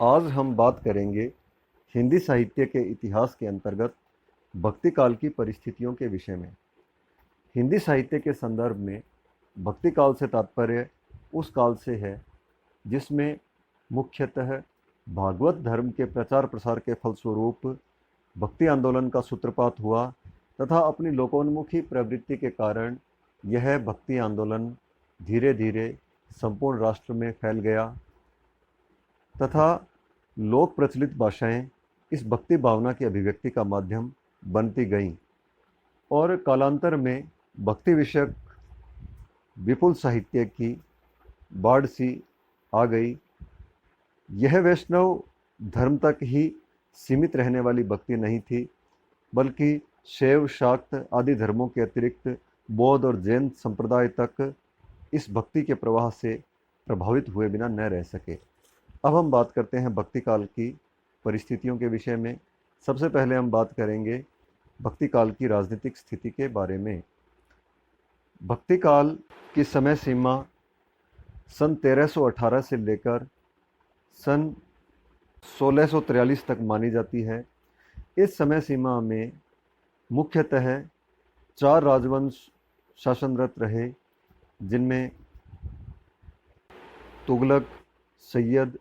आज हम बात करेंगे हिंदी साहित्य के इतिहास के अंतर्गत भक्ति काल की परिस्थितियों के विषय में। हिंदी साहित्य के संदर्भ में भक्ति काल से तात्पर्य उस काल से है जिसमें मुख्यतः भागवत धर्म के प्रचार प्रसार के फलस्वरूप भक्ति आंदोलन का सूत्रपात हुआ तथा अपनी लोकोन्मुखी प्रवृत्ति के कारण यह भक्ति आंदोलन धीरे धीरे संपूर्ण राष्ट्र में फैल गया तथा लोक प्रचलित भाषाएं इस भक्ति भावना की अभिव्यक्ति का माध्यम बनती गईं और कालांतर में भक्ति विषयक विपुल साहित्य की बाढ़ सी आ गई। यह वैष्णव धर्म तक ही सीमित रहने वाली भक्ति नहीं थी, बल्कि शैव शाक्त आदि धर्मों के अतिरिक्त बौद्ध और जैन संप्रदाय तक इस भक्ति के प्रवाह से प्रभावित हुए बिना न रह सके। अब हम बात करते हैं भक्ति काल की परिस्थितियों के विषय में। सबसे पहले हम बात करेंगे भक्ति काल की राजनीतिक स्थिति के बारे में। भक्ति काल की समय सीमा सन 1318 से लेकर सन 1643 तक मानी जाती है। इस समय सीमा में मुख्यतः 4 राजवंश शासनरत रहे, जिनमें तुगलक, सैयद,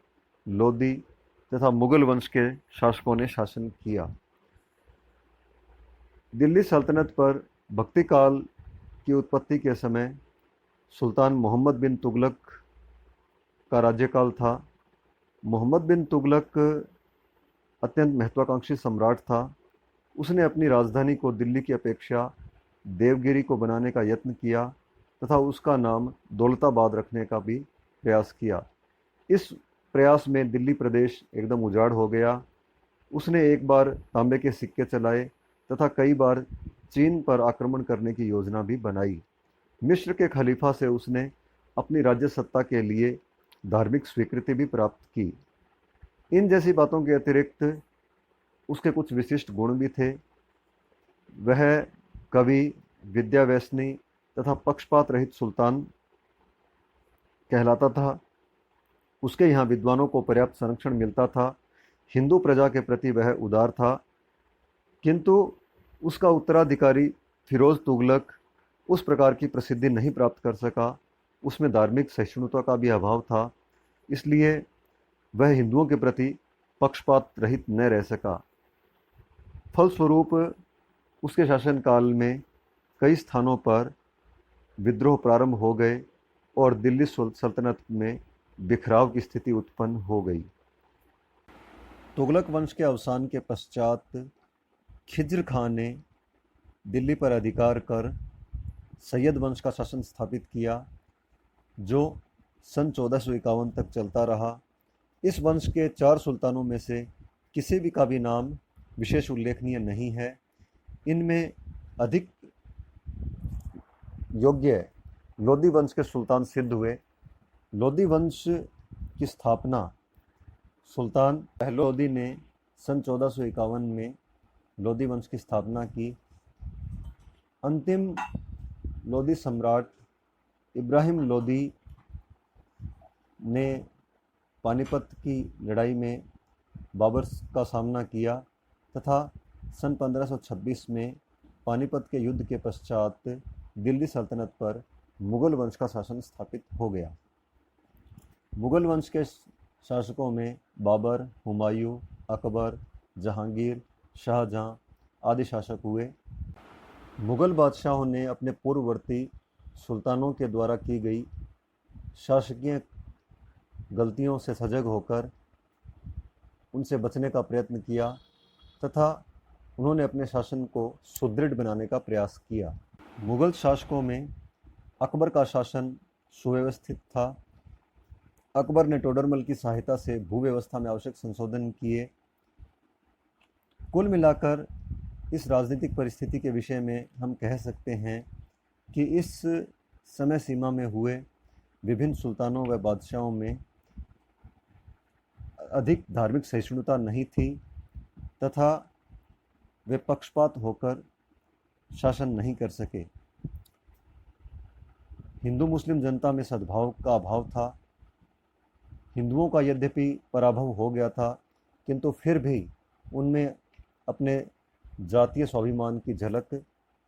लोदी तथा मुगल वंश के शासकों ने शासन किया। दिल्ली सल्तनत पर भक्ति काल की उत्पत्ति के समय सुल्तान मोहम्मद बिन तुगलक का राज्यकाल था। मोहम्मद बिन तुगलक अत्यंत महत्वाकांक्षी सम्राट था। उसने अपनी राजधानी को दिल्ली की अपेक्षा देवगिरी को बनाने का यत्न किया तथा उसका नाम दौलताबाद रखने का भी प्रयास किया। इस प्रयास में दिल्ली प्रदेश एकदम उजाड़ हो गया। उसने एक बार तांबे के सिक्के चलाए तथा कई बार चीन पर आक्रमण करने की योजना भी बनाई। मिस्र के खलीफा से उसने अपनी राज्य सत्ता के लिए धार्मिक स्वीकृति भी प्राप्त की। इन जैसी बातों के अतिरिक्त उसके कुछ विशिष्ट गुण भी थे। वह कवि, विद्याव्यसनी तथा पक्षपात रहित सुल्तान कहलाता था। उसके यहाँ विद्वानों को पर्याप्त संरक्षण मिलता था। हिंदू प्रजा के प्रति वह उदार था, किंतु उसका उत्तराधिकारी फिरोज तुगलक उस प्रकार की प्रसिद्धि नहीं प्राप्त कर सका। उसमें धार्मिक सहिष्णुता का भी अभाव था, इसलिए वह हिंदुओं के प्रति पक्षपात रहित न रह सका। फलस्वरूप उसके शासनकाल में कई स्थानों पर विद्रोह प्रारंभ हो गए और दिल्ली सल्तनत में बिखराव की स्थिति उत्पन्न हो गई। तुगलक वंश के अवसान के पश्चात खिज्र खान ने दिल्ली पर अधिकार कर सैयद वंश का शासन स्थापित किया, जो सन 1451 तक चलता रहा। इस वंश के 4 सुल्तानों में से किसी भी का भी नाम विशेष उल्लेखनीय नहीं है। इनमें अधिक योग्य लोदी वंश के सुल्तान सिद्ध हुए। लोदी वंश की स्थापना सुल्तान पहले लोदी ने सन 1451 में लोदी वंश की स्थापना की। अंतिम लोदी सम्राट इब्राहिम लोदी ने पानीपत की लड़ाई में बाबर का सामना किया तथा सन 1526 में पानीपत के युद्ध के पश्चात दिल्ली सल्तनत पर मुगल वंश का शासन स्थापित हो गया। मुगल वंश के शासकों में बाबर, हुमायूं, अकबर, जहांगीर, शाहजहां आदि शासक हुए। मुगल बादशाहों ने अपने पूर्ववर्ती सुल्तानों के द्वारा की गई शासकीय गलतियों से सजग होकर उनसे बचने का प्रयत्न किया तथा उन्होंने अपने शासन को सुदृढ़ बनाने का प्रयास किया। मुगल शासकों में अकबर का शासन सुव्यवस्थित था। अकबर ने टोडरमल की सहायता से भूव्यवस्था में आवश्यक संशोधन किए। कुल मिलाकर इस राजनीतिक परिस्थिति के विषय में हम कह सकते हैं कि इस समय सीमा में हुए विभिन्न सुल्तानों व बादशाहों में अधिक धार्मिक सहिष्णुता नहीं थी तथा वे पक्षपात होकर शासन नहीं कर सके। हिंदू मुस्लिम जनता में सद्भाव का अभाव था। हिंदुओं का यद्यपि पराभव हो गया था, किंतु फिर भी उनमें अपने जातीय स्वाभिमान की झलक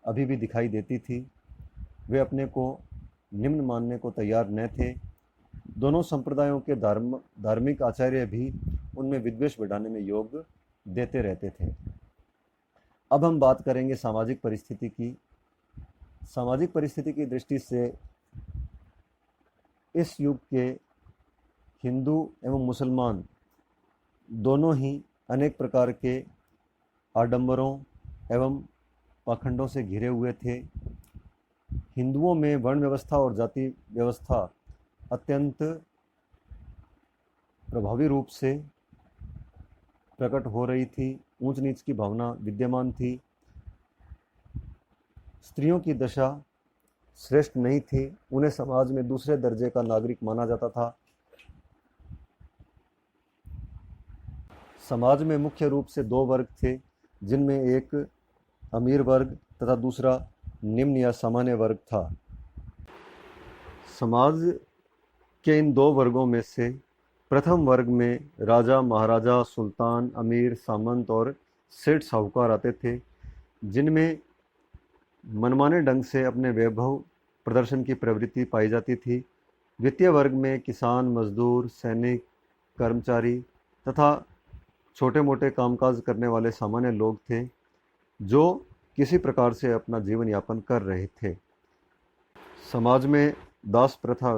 अभी भी दिखाई देती थी। वे अपने को निम्न मानने को तैयार न थे। दोनों संप्रदायों के धार्मिक आचार्य भी उनमें विद्वेष बढ़ाने में योग देते रहते थे। अब हम बात करेंगे सामाजिक परिस्थिति की। सामाजिक परिस्थिति की दृष्टि से इस युग के हिंदू एवं मुसलमान दोनों ही अनेक प्रकार के आडंबरों एवं पाखंडों से घिरे हुए थे। हिंदुओं में वर्ण व्यवस्था और जाति व्यवस्था अत्यंत प्रभावी रूप से प्रकट हो रही थी। ऊंच नीच की भावना विद्यमान थी। स्त्रियों की दशा श्रेष्ठ नहीं थी। उन्हें समाज में दूसरे दर्जे का नागरिक माना जाता था। समाज में मुख्य रूप से दो वर्ग थे, जिनमें एक अमीर वर्ग तथा दूसरा निम्न या सामान्य वर्ग था। समाज के इन दो वर्गों में से प्रथम वर्ग में राजा, महाराजा, सुल्तान, अमीर, सामंत और सेठ साहूकार आते थे, जिनमें मनमाने ढंग से अपने वैभव प्रदर्शन की प्रवृत्ति पाई जाती थी। द्वितीय वर्ग में किसान, मजदूर, सैनिक, कर्मचारी तथा छोटे मोटे कामकाज करने वाले सामान्य लोग थे, जो किसी प्रकार से अपना जीवन यापन कर रहे थे। समाज में दास प्रथा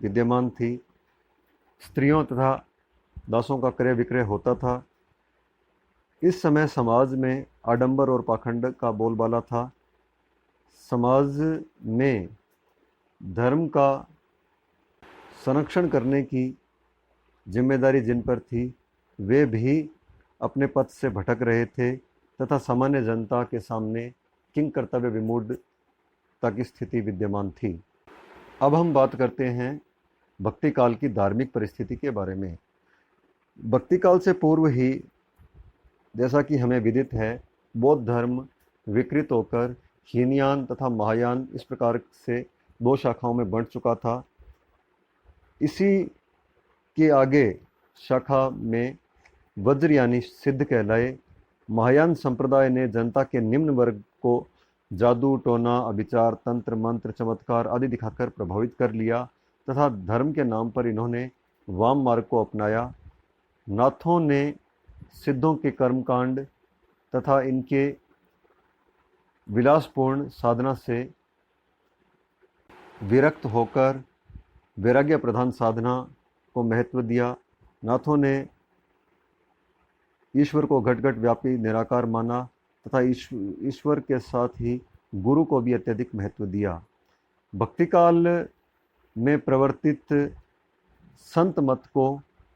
विद्यमान थी। स्त्रियों तथा दासों का क्रय विक्रय होता था। इस समय समाज में आडंबर और पाखंड का बोलबाला था। समाज में धर्म का संरक्षण करने की जिम्मेदारी जिन पर थी, वे भी अपने पथ से भटक रहे थे तथा सामान्य जनता के सामने किंग कर्तव्य विमूढ़ता की स्थिति विद्यमान थी। अब हम बात करते हैं भक्ति काल की धार्मिक परिस्थिति के बारे में। भक्ति काल से पूर्व ही, जैसा कि हमें विदित है, बौद्ध धर्म विकृत होकर हीनयान तथा महायान इस प्रकार से दो शाखाओं में बंट चुका था। इसी के आगे शाखा में वज्रयानी सिद्ध कहलाए। महायान संप्रदाय ने जनता के निम्न वर्ग को जादू, टोना, अभिचार, तंत्र, मंत्र, चमत्कार आदि दिखाकर प्रभावित कर लिया तथा धर्म के नाम पर इन्होंने वाम मार्ग को अपनाया। नाथों ने सिद्धों के कर्मकांड तथा इनके विलासपूर्ण साधना से विरक्त होकर वैराग्य प्रधान साधना को महत्व दिया। नाथों ने ईश्वर को घट घट व्यापी निराकार माना तथा ईश्वर के साथ ही गुरु को भी अत्यधिक महत्व दिया। भक्ति काल में प्रवर्तित संत मत को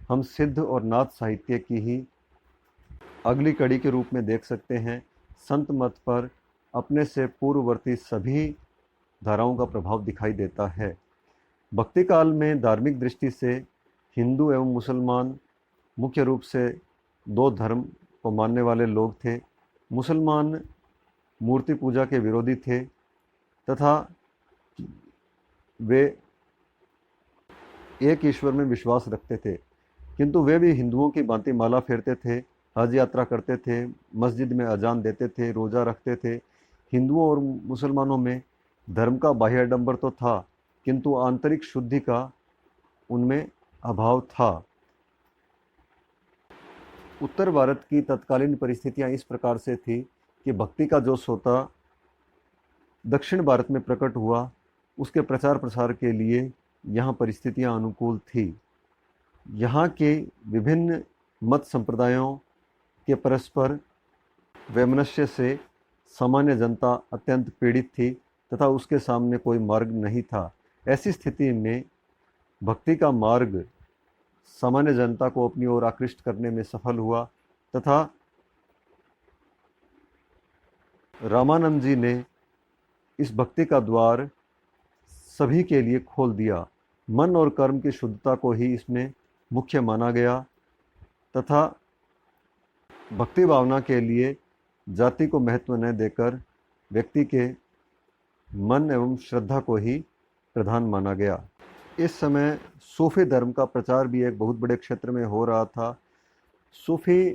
हम सिद्ध और नाथ साहित्य की ही अगली कड़ी के रूप में देख सकते हैं। संत मत पर अपने से पूर्ववर्ती सभी धाराओं का प्रभाव दिखाई देता है। भक्ति काल में धार्मिक दृष्टि से हिंदू एवं मुसलमान मुख्य रूप से दो धर्म को मानने वाले लोग थे। मुसलमान मूर्ति पूजा के विरोधी थे तथा वे एक ईश्वर में विश्वास रखते थे, किंतु वे भी हिंदुओं की भांति माला फेरते थे, हज यात्रा करते थे, मस्जिद में अजान देते थे, रोज़ा रखते थे। हिंदुओं और मुसलमानों में धर्म का बाह्य आडंबर तो था, किंतु आंतरिक शुद्धि का उनमें अभाव था। उत्तर भारत की तत्कालीन परिस्थितियां इस प्रकार से थी कि भक्ति का जो सोता दक्षिण भारत में प्रकट हुआ, उसके प्रचार प्रसार के लिए यहाँ परिस्थितियां अनुकूल थी। यहाँ के विभिन्न मत संप्रदायों के परस्पर वैमनस्य से सामान्य जनता अत्यंत पीड़ित थी तथा उसके सामने कोई मार्ग नहीं था। ऐसी स्थिति में भक्ति का मार्ग सामान्य जनता को अपनी ओर आकृष्ट करने में सफल हुआ तथा रामानंद जी ने इस भक्ति का द्वार सभी के लिए खोल दिया। मन और कर्म की शुद्धता को ही इसमें मुख्य माना गया तथा भक्ति भावना के लिए जाति को महत्व न देकर व्यक्ति के मन एवं श्रद्धा को ही प्रधान माना गया। इस समय सूफी धर्म का प्रचार भी एक बहुत बड़े क्षेत्र में हो रहा था। सूफी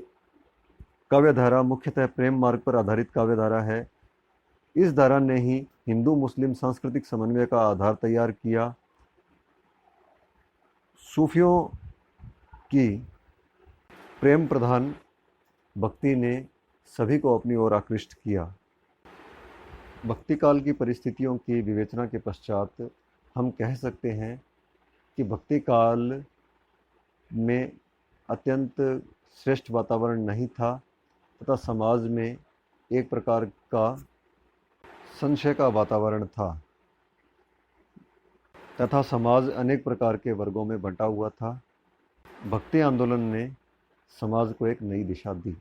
काव्यधारा मुख्यतः प्रेम मार्ग पर आधारित काव्यधारा है। इस धारा ने ही हिंदू मुस्लिम सांस्कृतिक समन्वय का आधार तैयार किया। सूफियों की प्रेम प्रधान भक्ति ने सभी को अपनी ओर आकृष्ट किया। भक्ति काल की परिस्थितियों की विवेचना के पश्चात हम कह सकते हैं कि भक्ति काल में अत्यंत श्रेष्ठ वातावरण नहीं था तथा समाज में एक प्रकार का संशय का वातावरण था तथा समाज अनेक प्रकार के वर्गों में बंटा हुआ था। भक्ति आंदोलन ने समाज को एक नई दिशा दी।